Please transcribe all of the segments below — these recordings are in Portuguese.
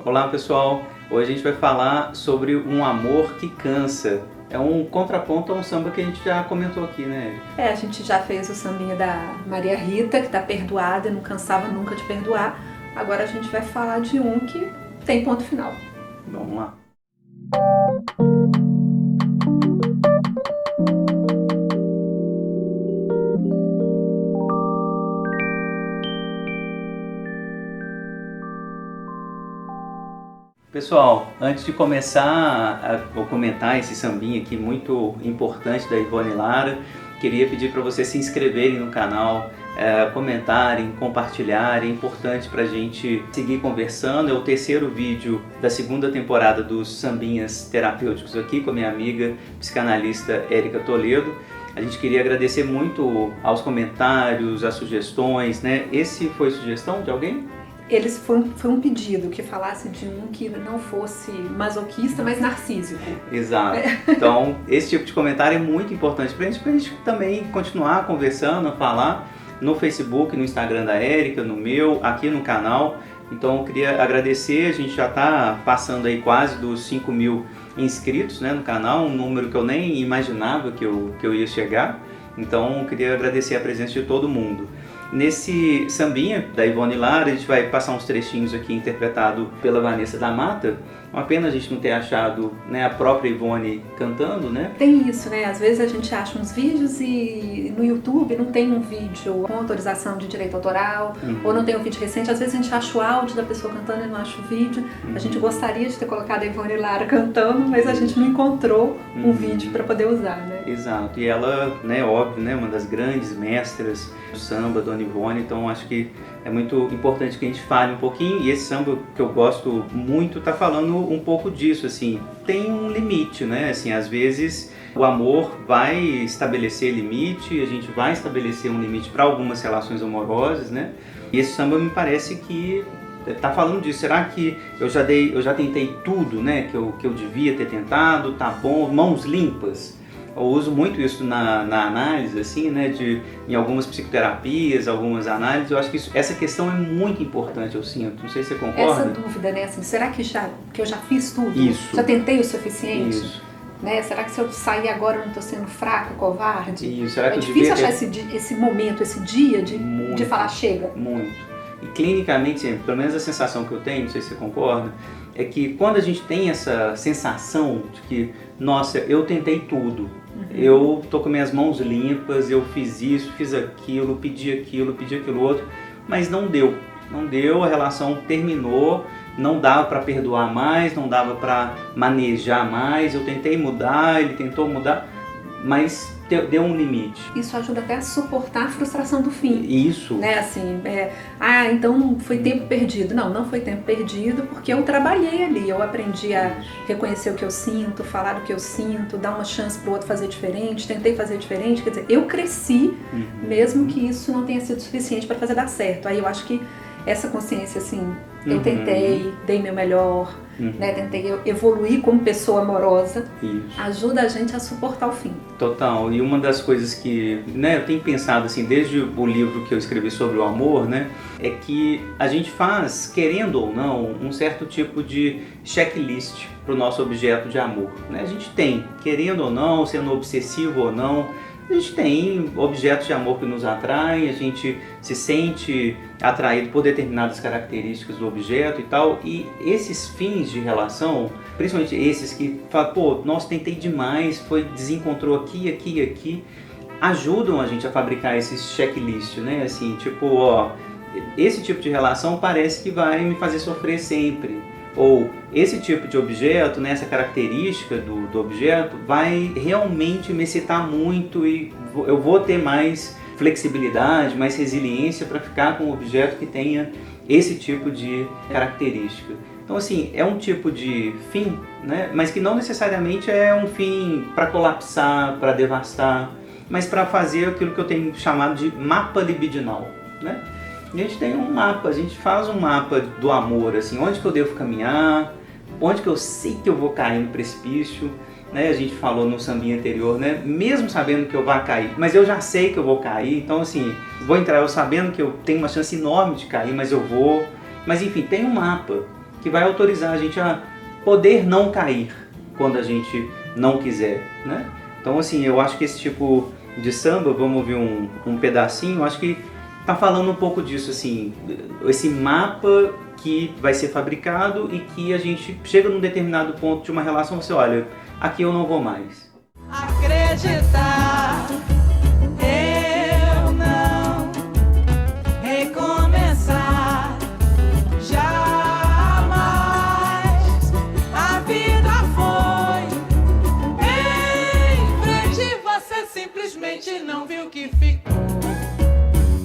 Olá pessoal, hoje a gente vai falar sobre um amor que cansa. É um contraponto a um samba que a gente já comentou aqui, né? A gente já fez o sambinha da Maria Rita, que tá perdoada e não cansava nunca de perdoar. Agora a gente vai falar de um que tem ponto final. Vamos lá. Pessoal, antes de começar a comentar esse sambinha aqui muito importante da Ivone Lara, queria pedir para vocês se inscreverem no canal, comentarem, compartilharem. É importante para a gente seguir conversando. É o terceiro vídeo da segunda temporada dos Sambinhas Terapêuticos aqui com a minha amiga psicanalista Érica Toledo. A gente queria agradecer muito aos comentários, às sugestões, né? Esse foi sugestão de alguém? Foi um pedido que falasse de um que não fosse masoquista, mas narcísico. Exato. Então, esse tipo de comentário é muito importante pra gente também continuar conversando, falar no Facebook, no Instagram da Érica, no meu, aqui no canal. Então, eu queria agradecer, a gente já está passando aí quase dos 5.000 inscritos, né, no canal, um número que eu nem imaginava que eu ia chegar. Então, eu queria agradecer a presença de todo mundo. Nesse sambinha da Ivone Lara, a gente vai passar uns trechinhos aqui interpretado pela Vanessa da Mata. Uma pena a gente não ter achado, né, a própria Ivone cantando, né? Tem isso, né? Às vezes a gente acha uns vídeos e no YouTube não tem um vídeo com autorização de direito autoral, ou não tem um vídeo recente. Às vezes a gente acha o áudio da pessoa cantando e não acha o vídeo. A gente gostaria de ter colocado a Ivone Lara cantando, mas a gente não encontrou um vídeo para poder usar, né? Exato. E ela, né, óbvio, né, uma das grandes mestras do samba, Dona Ivone. Então acho que é muito importante que a gente fale um pouquinho, e esse samba que eu gosto muito tá falando um pouco disso, assim, tem um limite, né, assim, às vezes o amor vai estabelecer limite, a gente vai estabelecer um limite para algumas relações amorosas, né, e esse samba me parece que tá falando disso. Será que eu já tentei tudo, né, que eu devia ter tentado, tá bom, mãos limpas? Eu uso muito isso na análise, assim, né, em algumas psicoterapias, algumas análises. Eu acho que essa questão é muito importante, eu sinto. Não sei se você concorda. Essa dúvida, né, assim, será que eu já fiz tudo? Isso. Já tentei o suficiente? Isso. Né? Será que se eu sair agora eu não estou sendo fraca, covarde? Isso. Será que é difícil achar esse momento, esse dia de falar chega? Muito. E clinicamente, pelo menos a sensação que eu tenho, não sei se você concorda, é que quando a gente tem essa sensação de que, nossa, eu tentei tudo, eu tô com minhas mãos limpas, eu fiz isso, fiz aquilo, pedi aquilo outro, mas não deu, a relação terminou, não dava para perdoar mais, não dava para manejar mais, eu tentei mudar, ele tentou mudar, mas deu um limite. Isso ajuda até a suportar a frustração do fim. Isso. Né, assim, então foi tempo perdido. Não foi tempo perdido, porque eu trabalhei ali, eu aprendi a reconhecer o que eu sinto, falar o que eu sinto, dar uma chance pro outro fazer diferente, tentei fazer diferente, quer dizer, eu cresci, mesmo que isso não tenha sido suficiente para fazer dar certo. Aí eu acho que essa consciência, assim, eu tentei, dei meu melhor, né, tentei evoluir como pessoa amorosa, ajuda a gente a suportar o fim. Total, e uma das coisas que, né, eu tenho pensado, assim, desde o livro que eu escrevi sobre o amor, né, é que a gente faz, querendo ou não, um certo tipo de checklist para o nosso objeto de amor, né? A gente tem, querendo ou não, sendo obsessivo ou não, a gente tem objetos de amor que nos atraem, a gente se sente atraído por determinadas características do objeto e tal, e esses fins de relação, principalmente esses que falam, pô, nossa, tentei demais, desencontrou aqui, ajudam a gente a fabricar esses checklists, né, assim, tipo, ó, esse tipo de relação parece que vai me fazer sofrer sempre. Ou esse tipo de objeto, né, essa característica do objeto vai realmente me excitar muito e eu vou ter mais flexibilidade, mais resiliência para ficar com um objeto que tenha esse tipo de característica. Então, assim, é um tipo de fim, né, mas que não necessariamente é um fim para colapsar, para devastar, mas para fazer aquilo que eu tenho chamado de mapa libidinal, né? A gente tem um mapa, a gente faz um mapa do amor, assim, onde que eu devo caminhar, onde que eu sei que eu vou cair no precipício, né? A gente falou no sambinha anterior, né? Mesmo sabendo que eu vou cair, mas eu já sei que eu vou cair, então assim, vou entrar eu sabendo que eu tenho uma chance enorme de cair, mas eu vou. Mas enfim, tem um mapa. que vai autorizar a gente a poder não cair quando a gente não quiser, né? Então, assim, eu acho que esse tipo de samba, vamos ouvir um pedacinho, eu acho que tá falando um pouco disso, assim, esse mapa que vai ser fabricado e que a gente chega num determinado ponto de uma relação, você olha, aqui eu não vou mais. Acreditar, eu não recomeçar, jamais. A vida foi em frente, você simplesmente não viu que ficou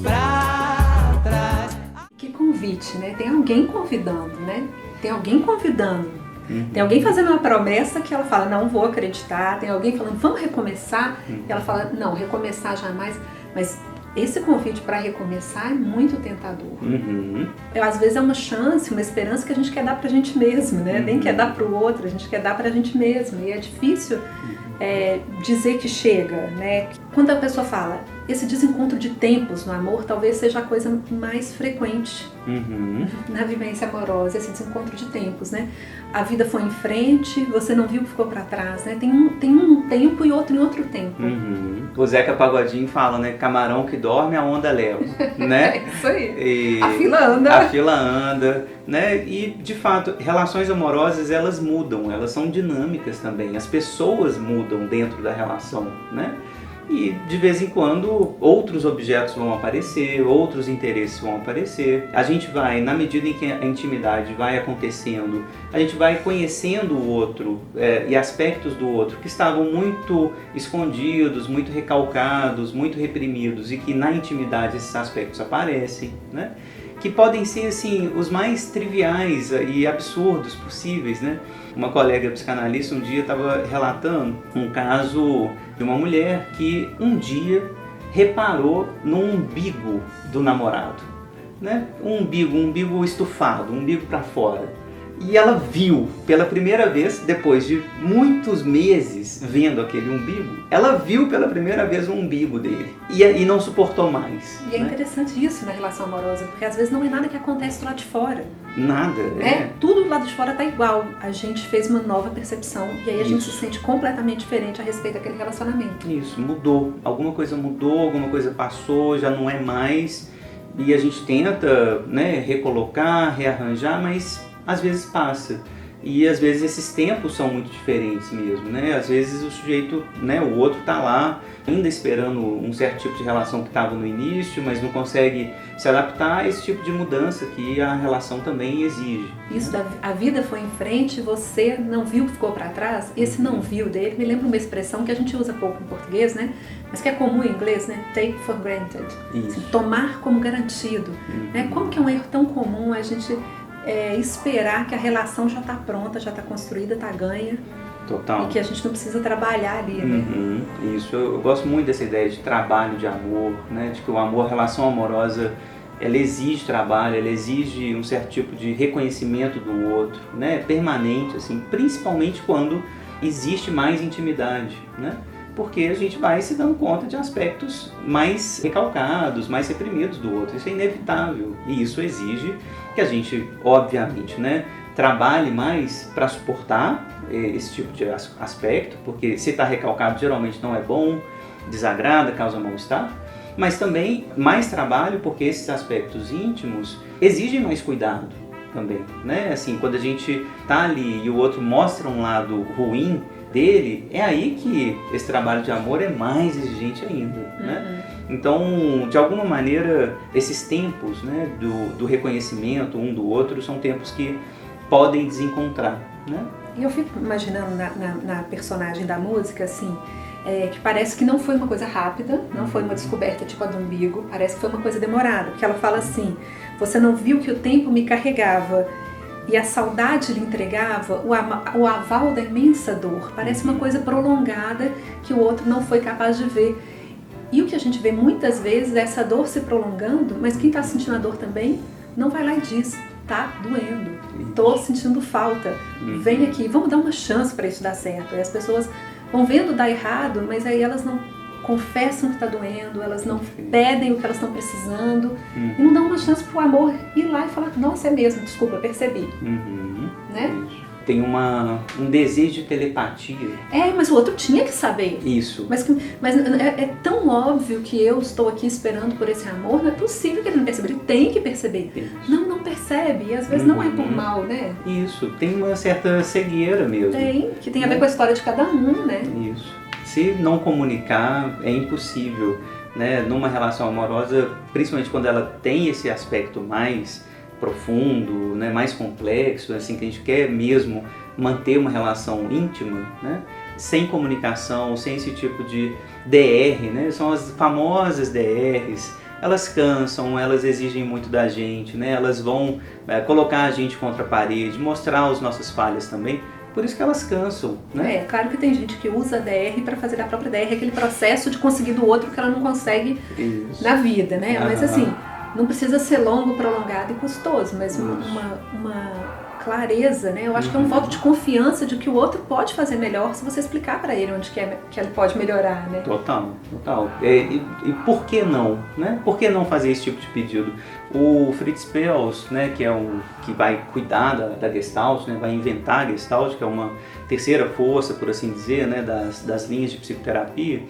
pra trás. Que convite, né? Tem alguém convidando, né? Tem alguém convidando. Tem alguém fazendo uma promessa que ela fala, não vou acreditar. Tem alguém falando, vamos recomeçar. E ela fala, não, recomeçar jamais. Mas esse convite para recomeçar é muito tentador. Às vezes é uma chance, uma esperança que a gente quer dar pra gente mesmo, né? Nem quer dar pro outro, a gente quer dar pra gente mesmo. E é difícil dizer que chega, né? Quando a pessoa fala, esse desencontro de tempos no amor talvez seja a coisa mais frequente na vivência amorosa, esse desencontro de tempos, né? A vida foi em frente, você não viu o que ficou pra trás, né? Tem um tempo e outro em outro tempo. O Zeca Pagodinho fala, né? Camarão que dorme, a onda leva, né? É isso aí. E a fila anda. A fila anda, né? E, de fato, relações amorosas, elas mudam, elas são dinâmicas também. As pessoas mudam dentro da relação, né? E, de vez em quando, outros objetos vão aparecer, outros interesses vão aparecer. A gente vai, na medida em que a intimidade vai acontecendo, a gente vai conhecendo o outro e aspectos do outro que estavam muito escondidos, muito recalcados, muito reprimidos e que na intimidade esses aspectos aparecem, né? Que podem ser, assim, os mais triviais e absurdos possíveis, né? Uma colega psicanalista um dia estava relatando um caso de uma mulher que um dia reparou no umbigo do namorado, né? Um umbigo estufado, um umbigo para fora. E ela viu pela primeira vez, depois de muitos meses vendo aquele umbigo, ela viu pela primeira vez o umbigo dele e não suportou mais. E é interessante isso na relação amorosa, porque às vezes não é nada que acontece do lado de fora. Nada, Tudo do lado de fora tá igual. A gente fez uma nova percepção e aí a gente se sente completamente diferente a respeito daquele relacionamento. Isso, mudou. Alguma coisa mudou, alguma coisa passou, já não é mais. E a gente tenta, né, recolocar, rearranjar, mas às vezes passa. E às vezes esses tempos são muito diferentes mesmo, né? Às vezes o sujeito, né, o outro tá lá ainda esperando um certo tipo de relação que estava no início, mas não consegue se adaptar a esse tipo de mudança que a relação também exige. Isso, a vida foi em frente, você não viu o que ficou para trás. Esse não viu dele me lembra uma expressão que a gente usa pouco em português, né? Mas que é comum em inglês, né? Take for granted. Assim, tomar como garantido. Né? Como que é um erro tão comum a gente esperar que a relação já está pronta, já está construída, está ganha. Total. E que a gente não precisa trabalhar ali, né? Isso, eu gosto muito dessa ideia de trabalho de amor, né? De que o amor, a relação amorosa, ela exige trabalho, ela exige um certo tipo de reconhecimento do outro, né? Permanente, assim, principalmente quando existe mais intimidade, né? Porque a gente vai se dando conta de aspectos mais recalcados, mais reprimidos do outro. Isso é inevitável e isso exige que a gente, obviamente, né, trabalhe mais para suportar esse tipo de aspecto, porque se está recalcado geralmente não é bom, desagrada, causa mal-estar, mas também mais trabalho porque esses aspectos íntimos exigem mais cuidado também, né? Assim, quando a gente está ali e o outro mostra um lado ruim dele, é aí que esse trabalho de amor é mais exigente ainda, né? Então, de alguma maneira, esses tempos, né, do reconhecimento um do outro são tempos que podem desencontrar, né? E eu fico imaginando na personagem da música, assim, que parece que não foi uma coisa rápida, não foi uma descoberta tipo a do umbigo, parece que foi uma coisa demorada, porque ela fala assim, você não viu que o tempo me carregava e a saudade lhe entregava o aval da imensa dor. Parece uma coisa prolongada que o outro não foi capaz de ver. E o que a gente vê muitas vezes é essa dor se prolongando, mas quem está sentindo a dor também não vai lá e diz, tá doendo, tô sentindo falta, vem aqui, vamos dar uma chance para isso dar certo. E as pessoas vão vendo dar errado, mas aí elas não confessam que está doendo, elas não pedem o que elas estão precisando e não dão uma chance pro amor ir lá e falar, nossa, é mesmo, desculpa, percebi. Né? Isso. Tem um desejo de telepatia. Mas o outro tinha que saber. Isso. Mas é tão óbvio que eu estou aqui esperando por esse amor, não é possível que ele não perceba, ele tem que perceber. Isso. Não percebe, e às vezes não é por mal, né? Isso, tem uma certa cegueira mesmo. Que tem a ver com a história de cada um, né? Isso. Se não comunicar, é impossível, né? Numa relação amorosa, principalmente quando ela tem esse aspecto mais profundo, né? Mais complexo, assim, que a gente quer mesmo manter uma relação íntima, né? Sem comunicação, sem esse tipo de DR, né? São as famosas DRs. Elas cansam, elas exigem muito da gente, né? Elas vão colocar a gente contra a parede, mostrar as nossas falhas também. Por isso que elas cansam, né? Claro que tem gente que usa a DR para fazer a própria DR, aquele processo de conseguir do outro que ela não consegue na vida, né? Mas assim, não precisa ser longo, prolongado e custoso, mas uma clareza, né? Eu acho que é um voto de confiança de que o outro pode fazer melhor se você explicar para ele onde que ele pode melhorar, né? Total. E por que não, né? Por que não fazer esse tipo de pedido? O Fritz Perls, né, que é que vai cuidar da Gestalt, né, vai inventar a Gestalt, que é uma terceira força, por assim dizer, né, das linhas de psicoterapia.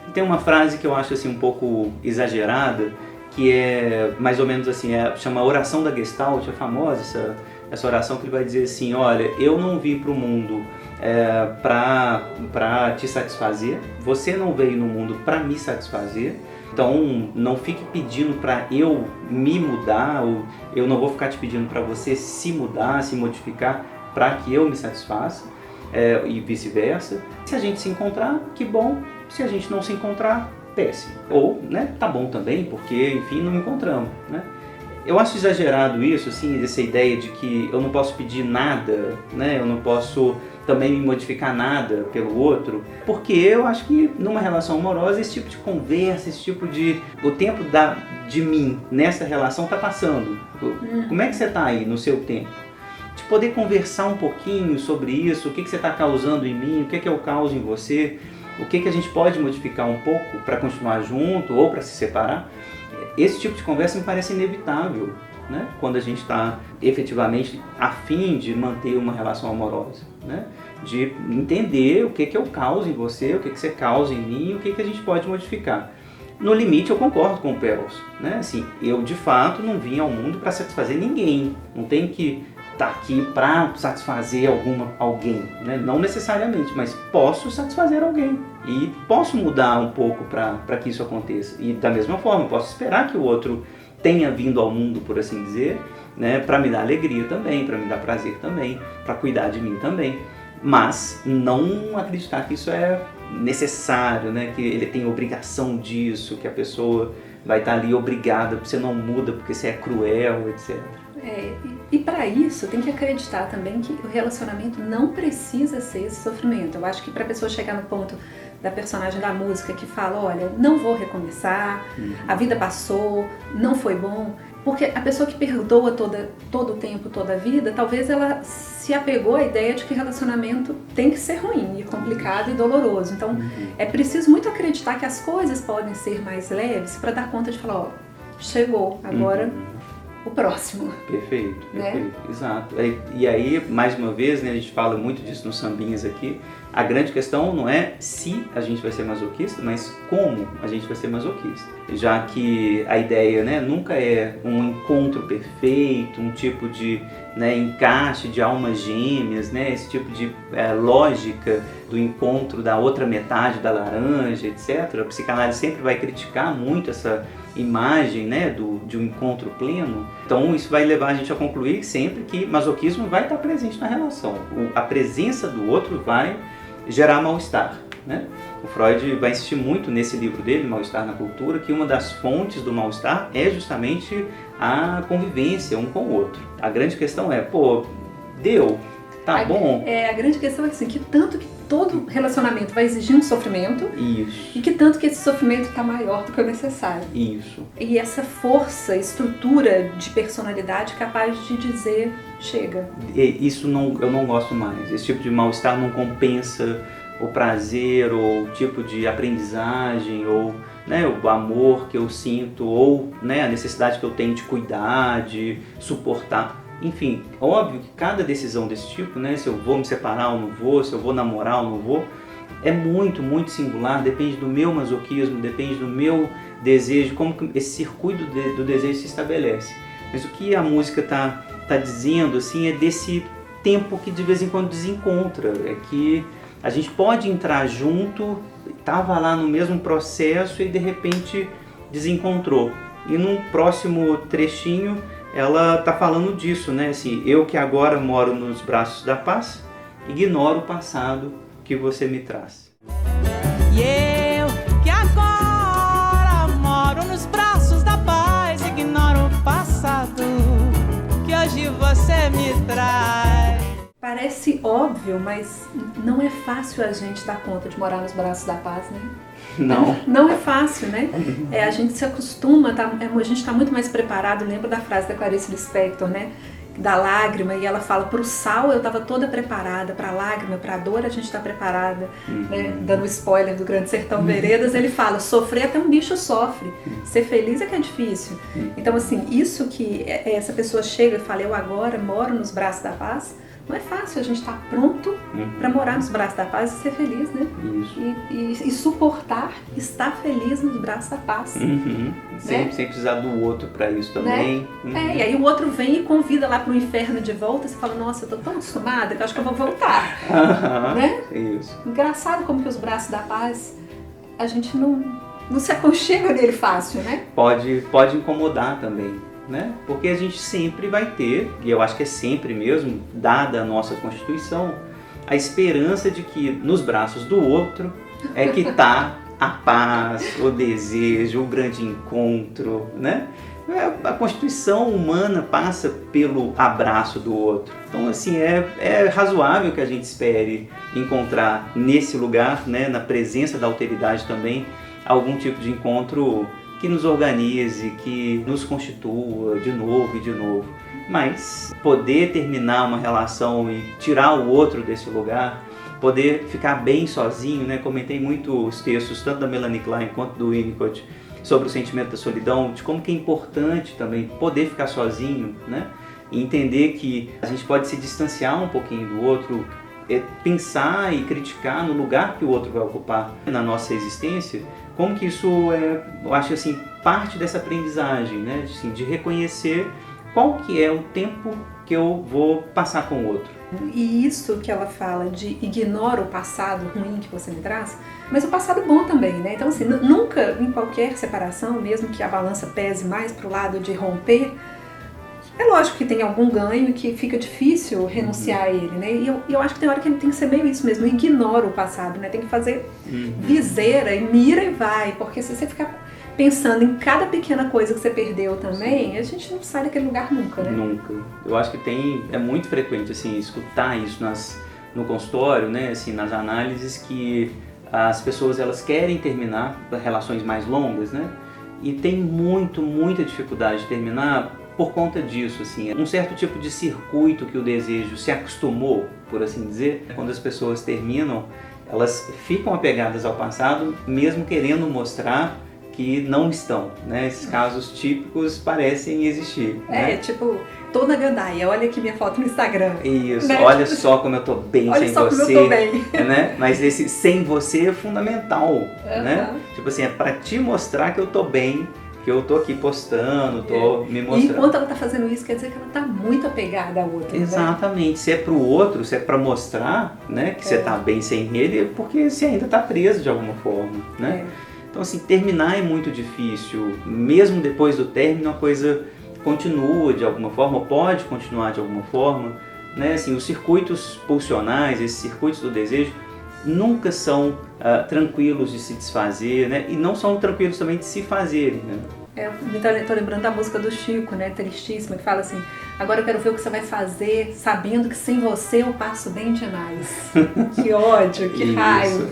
E tem uma frase que eu acho assim um pouco exagerada, que é mais ou menos assim, chama a oração da Gestalt, é famosa essa oração, que ele vai dizer assim, olha, eu não vim para o mundo para te satisfazer, você não veio no mundo para me satisfazer, então não fique pedindo para eu me mudar, ou eu não vou ficar te pedindo para você se mudar, se modificar para que eu me satisfaça, e vice-versa. Se a gente se encontrar, que bom, se a gente não se encontrar, péssimo. Ou, né, tá bom também, porque, enfim, não encontramos, né? Eu acho exagerado isso, assim, essa ideia de que eu não posso pedir nada, né? Eu não posso também me modificar nada pelo outro, porque eu acho que numa relação amorosa esse tipo de conversa, esse tipo de... O tempo de mim nessa relação tá passando. Como é que você tá aí no seu tempo? De poder conversar um pouquinho sobre isso, o que você está causando em mim, o que eu causo em você, o que a gente pode modificar um pouco para continuar junto ou para se separar. Esse tipo de conversa me parece inevitável, né? Quando a gente está efetivamente a fim de manter uma relação amorosa, né? De entender o que eu causo em você, o que você causa em mim, o que a gente pode modificar. No limite eu concordo com o Perls, né? Assim, eu de fato não vim ao mundo para satisfazer ninguém, não tem que estar aqui para satisfazer alguém, né? Não necessariamente, mas posso satisfazer alguém e posso mudar um pouco para que isso aconteça. E da mesma forma, posso esperar que o outro tenha vindo ao mundo, por assim dizer, né? Para me dar alegria também, para me dar prazer também, para cuidar de mim também. Mas não acreditar que isso é necessário, né? Que ele tem obrigação disso, que a pessoa vai estar ali obrigada, você não muda porque você é cruel, etc. E para isso tem que acreditar também que o relacionamento não precisa ser esse sofrimento. Eu acho que para a pessoa chegar no ponto da personagem da música que fala, olha, não vou recomeçar, a vida passou, não foi bom, porque a pessoa que perdoa todo o tempo, toda a vida, talvez ela se apegou à ideia de que relacionamento tem que ser ruim, e complicado e doloroso. Então é preciso muito acreditar que as coisas podem ser mais leves para dar conta de falar, ó, chegou, agora o próximo. Perfeito, né? Exato. E aí, mais uma vez, né, a gente fala muito disso nos sambinhas aqui, a grande questão não é se a gente vai ser masoquista, mas como a gente vai ser masoquista. Já que a ideia, né, nunca é um encontro perfeito, um tipo de, né, encaixe de almas gêmeas, né, esse tipo de lógica do encontro da outra metade da laranja, etc. A psicanálise sempre vai criticar muito essa imagem, né, de um encontro pleno. Então isso vai levar a gente a concluir sempre que masoquismo vai estar presente na relação. A presença do outro vai gerar mal-estar, né? O Freud vai insistir muito nesse livro dele, Mal-Estar na Cultura, que uma das fontes do mal-estar é justamente a convivência um com o outro. A grande questão é, deu, tá bom? A grande questão é assim, que tanto que todo relacionamento vai exigir um sofrimento. Isso. E que tanto que esse sofrimento está maior do que o necessário. Isso. E essa força, estrutura de personalidade capaz de dizer, chega. Isso eu não gosto mais. Esse tipo de mal-estar não compensa o prazer ou o tipo de aprendizagem ou, né, o amor que eu sinto ou, né, a necessidade que eu tenho de cuidar, de suportar. Enfim, óbvio que cada decisão desse tipo, né, se eu vou me separar ou não vou, se eu vou namorar ou não vou, é muito, muito singular, depende do meu masoquismo, depende do meu desejo, como que esse circuito do desejo se estabelece. Mas o que a música tá dizendo assim, é desse tempo que de vez em quando desencontra, é que a gente pode entrar junto, estava lá no mesmo processo e de repente desencontrou. E num próximo trechinho ela está falando disso, né? Assim, eu que agora moro nos braços da paz, ignoro o passado que você me traz. E eu que agora moro nos braços da paz, ignoro o passado que hoje você me traz. Parece óbvio, mas não é fácil a gente dar conta de morar nos braços da paz, né? Não. Não é fácil, né? A gente se acostuma, a gente está muito mais preparado. Lembro da frase da Clarice Lispector, né? Da lágrima, e ela fala, para o sal eu estava toda preparada, para a lágrima, para a dor a gente está preparada, né? Dando spoiler do Grande Sertão Veredas, ele fala, sofrer até um bicho sofre, ser feliz é que é difícil. Então assim, isso que essa pessoa chega e fala, eu agora moro nos braços da paz, não é fácil a gente estar pronto para morar nos braços da paz e ser feliz, né? Isso. E suportar estar feliz nos braços da paz. Sem precisar do outro para isso também. Né? E aí o outro vem e convida lá pro inferno de volta, você fala, nossa, eu tô tão acostumada que eu acho que eu vou voltar. Né? Isso. Engraçado como que os braços da paz, a gente não se aconchega nele fácil, né? Pode incomodar também. Né? Porque a gente sempre vai ter, e eu acho que é sempre mesmo, dada a nossa Constituição, a esperança de que nos braços do outro é que está a paz, o desejo, o grande encontro, né? A Constituição humana passa pelo abraço do outro. Então, assim, é razoável que a gente espere encontrar nesse lugar, né, na presença da alteridade também, algum tipo de encontro que nos organize, que nos constitua de novo e de novo. Mas poder terminar uma relação e tirar o outro desse lugar, poder ficar bem sozinho, né? Comentei muito os textos, tanto da Melanie Klein quanto do Winnicott, sobre o sentimento da solidão, de como que é importante também poder ficar sozinho, né? E entender que a gente pode se distanciar um pouquinho do outro, pensar e criticar no lugar que o outro vai ocupar na nossa existência. Como que isso eu acho assim, parte dessa aprendizagem, né? Assim, de reconhecer qual que é o tempo que eu vou passar com o outro. E isso que ela fala de ignora o passado ruim que você me traz, mas o passado bom também, né? Então assim, nunca em qualquer separação, mesmo que a balança pese mais para o lado de romper, é lógico que tem algum ganho e que fica difícil renunciar a ele, né? E eu acho que tem hora que ele tem que ser meio isso mesmo, ignora o passado, né? Tem que fazer viseira e mira e vai, porque se você ficar pensando em cada pequena coisa que você perdeu também, a gente não sai daquele lugar nunca, né? Nunca. Eu acho que é muito frequente, assim, escutar isso no consultório, né? Assim, nas análises, que as pessoas, elas querem terminar relações mais longas, né? E tem muita dificuldade de terminar por conta disso, assim, um certo tipo de circuito que o desejo se acostumou, por assim dizer. Quando as pessoas terminam, elas ficam apegadas ao passado, mesmo querendo mostrar que não estão, né? Esses casos típicos parecem existir. Né? Tipo, tô na gandaia, olha aqui minha foto no Instagram. Isso, né? Olha só como eu tô bem olha sem só você. Como eu tô bem. Né? Mas esse sem você é fundamental, né? Tipo assim, é pra te mostrar que eu tô bem, que eu tô aqui postando, tô me mostrando. E enquanto ela tá fazendo isso, quer dizer que ela tá muito apegada ao outro. Exatamente. Né? Se é pro outro, se é pra mostrar, né, que você tá bem sem ele, é porque você ainda tá preso de alguma forma, né? Então, assim, terminar é muito difícil. Mesmo depois do término, a coisa continua de alguma forma, ou pode continuar de alguma forma, né? Assim, os circuitos pulsionais, esses circuitos do desejo, nunca são tranquilos de se desfazer, né? E não são tranquilos também de se fazerem, né? Tô lembrando da música do Chico, né? Tristíssima, que fala assim: agora eu quero ver o que você vai fazer, sabendo que sem você eu passo bem demais. Que ódio, que raiva,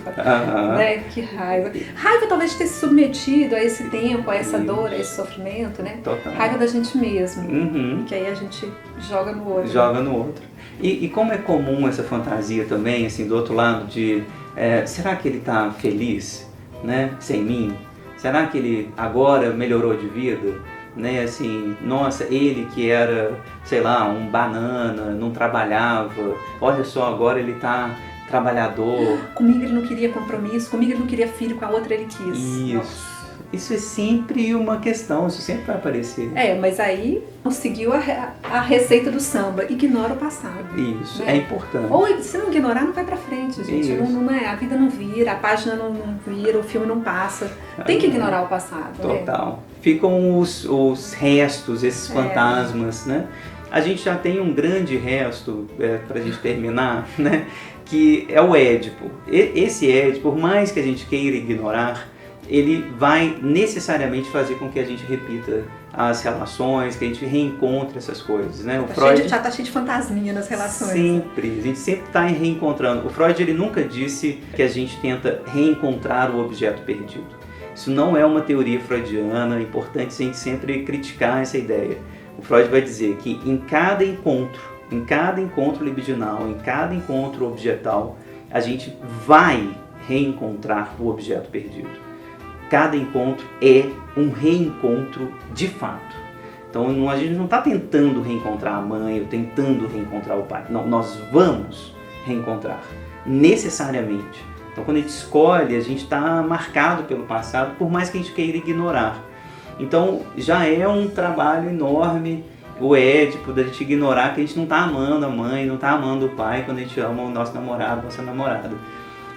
né? Que raiva. Raiva talvez de ter se submetido a esse tempo, a essa dor, a esse sofrimento, né? Total. Raiva da gente mesmo. Que aí a gente joga no outro. Joga no outro. E como é comum essa fantasia também, assim, do outro lado de será que ele está feliz, né, sem mim? Será que ele agora melhorou de vida? Né, assim, nossa, ele que era, sei lá, um banana, não trabalhava, olha só, agora ele está trabalhador. Comigo ele não queria compromisso, comigo ele não queria filho, com a outra ele quis. Isso é sempre uma questão, isso sempre vai aparecer. Mas aí conseguiu a receita do samba, ignora o passado. Isso, né? é importante. Ou se não ignorar, não vai pra frente, gente. Não é, a vida não vira, a página não vira, o filme não passa. Tem que ignorar o passado. Total. Ficam os restos, esses fantasmas, né? A gente já tem um grande resto, pra gente terminar, né? Que é o Édipo. Esse Édipo, por mais que a gente queira ignorar, ele vai necessariamente fazer com que a gente repita as relações, que a gente reencontre essas coisas, né? Já tá cheio de fantasminha nas relações. Sempre, a gente sempre está reencontrando. O Freud, ele nunca disse que a gente tenta reencontrar o objeto perdido. Isso não é uma teoria freudiana, é importante a gente sempre criticar essa ideia. O Freud vai dizer que em cada encontro libidinal, em cada encontro objetal, a gente vai reencontrar o objeto perdido. Cada encontro é um reencontro de fato. Então a gente não está tentando reencontrar a mãe ou tentando reencontrar o pai. Não, nós vamos reencontrar, necessariamente. Então quando a gente escolhe, a gente está marcado pelo passado, por mais que a gente queira ignorar. Então já é um trabalho enorme o Édipo, da gente ignorar que a gente não está amando a mãe, não está amando o pai quando a gente ama o nosso namorado, nossa namorada.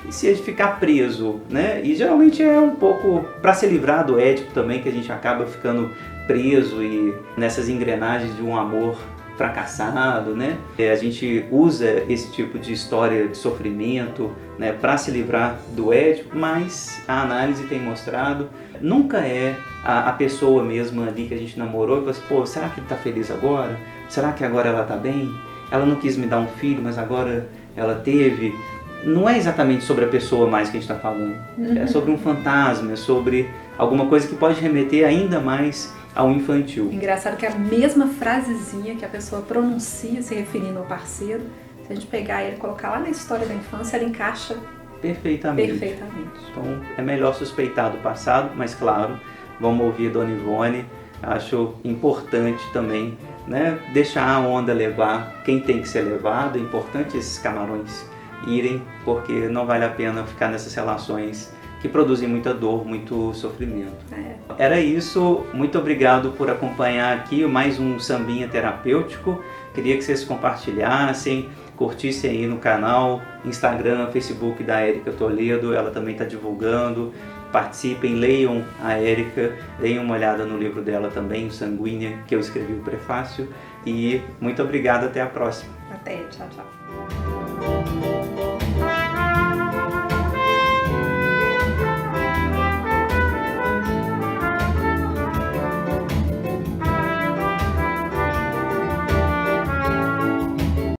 E se a gente ficar preso, né? E geralmente é um pouco para se livrar do Édipo também, que a gente acaba ficando preso e nessas engrenagens de um amor fracassado, né? A gente usa esse tipo de história de sofrimento, né, para se livrar do Édipo, mas a análise tem mostrado, nunca é a pessoa mesma ali que a gente namorou e fala assim, pô, será que ele tá feliz agora? Será que agora ela tá bem? Ela não quis me dar um filho, mas agora ela teve. Não é exatamente sobre a pessoa mais que a gente está falando. É sobre um fantasma, é sobre alguma coisa que pode remeter ainda mais ao infantil. Engraçado que a mesma frasezinha que a pessoa pronuncia se referindo ao parceiro, se a gente pegar ele e colocar lá na história da infância, ela encaixa perfeitamente. Então é melhor suspeitar do passado, mas claro, vamos ouvir Dona Ivone. Acho importante também, né, deixar a onda levar quem tem que ser levado. É importante esses camarões irem, porque não vale a pena ficar nessas relações que produzem muita dor, muito sofrimento. Era isso, muito obrigado por acompanhar aqui mais um Sambinha Terapêutico. Queria que vocês compartilhassem, curtissem aí no canal, Instagram, Facebook da Érica Toledo, ela também está divulgando. Participem, leiam a Érica, deem uma olhada no livro dela também, o Sanguínea, que eu escrevi o prefácio. E muito obrigado, até a próxima. Até, tchau, tchau.